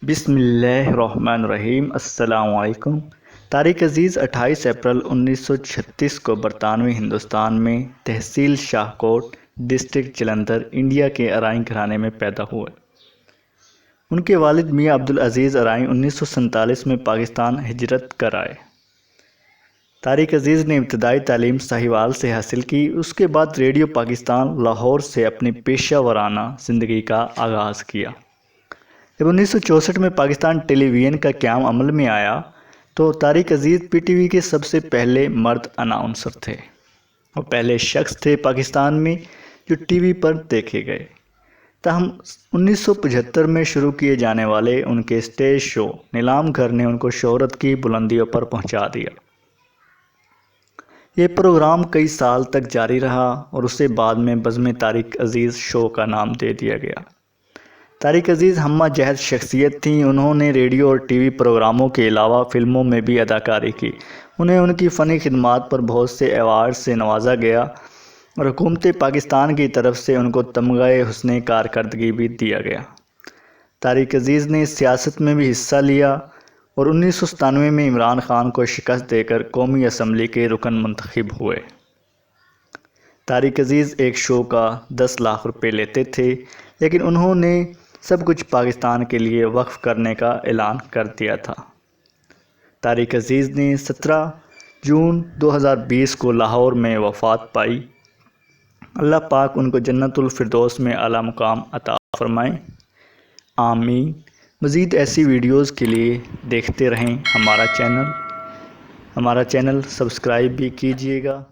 بسم اللہ الرحمن الرحیم۔ السلام علیکم۔ طارق عزیز 28 اپریل 1936 کو برطانوی ہندوستان میں تحصیل شاہ کوٹ، ڈسٹرکٹ جلندھر، انڈیا کے ارائیں گھرانے میں پیدا ہوئے۔ ان کے والد میاں عبدالعزیز ارائیں 1947 میں پاکستان ہجرت کر آئے۔ طارق عزیز نے ابتدائی تعلیم ساہیوال سے حاصل کی۔ اس کے بعد ریڈیو پاکستان لاہور سے اپنی پیشہ ورانہ زندگی کا آغاز کیا۔ جب 1964 میں پاکستان ٹیلی ویژن کا قیام عمل میں آیا تو طارق عزیز پی ٹی وی کے سب سے پہلے مرد اناؤنسر تھے۔ وہ پہلے شخص تھے پاکستان میں جو ٹی وی پر دیکھے گئے۔ تاہم 1975 میں شروع کیے جانے والے ان کے اسٹیج شو نیلام گھر نے ان کو شہرت کی بلندیوں پر پہنچا دیا۔ یہ پروگرام کئی سال تک جاری رہا اور اسے بعد میں بزم طارق عزیز شو کا نام دے دیا گیا۔ طارق عزیز ہمہ جہت شخصیت تھیں۔ انہوں نے ریڈیو اور ٹی وی پروگراموں کے علاوہ فلموں میں بھی اداکاری کی۔ انہیں ان کی فنی خدمات پر بہت سے ایوارڈ سے نوازا گیا اور حکومت پاکستان کی طرف سے ان کو تمغہ حسن کارکردگی بھی دیا گیا۔ طارق عزیز نے سیاست میں بھی حصہ لیا اور 1997 میں عمران خان کو شکست دے کر قومی اسمبلی کے رکن منتخب ہوئے۔ طارق عزیز ایک شو کا 10 لاکھ روپے لیتے تھے، لیکن انہوں نے سب کچھ پاکستان کے لیے وقف کرنے کا اعلان کر دیا تھا۔ طارق عزیز نے 17 جون 2020 کو لاہور میں وفات پائی۔ اللہ پاک ان کو جنت الفردوس میں اعلیٰ مقام عطا فرمائے، آمین۔ مزید ایسی ویڈیوز کے لیے دیکھتے رہیں ہمارا چینل سبسکرائب بھی کیجیے گا۔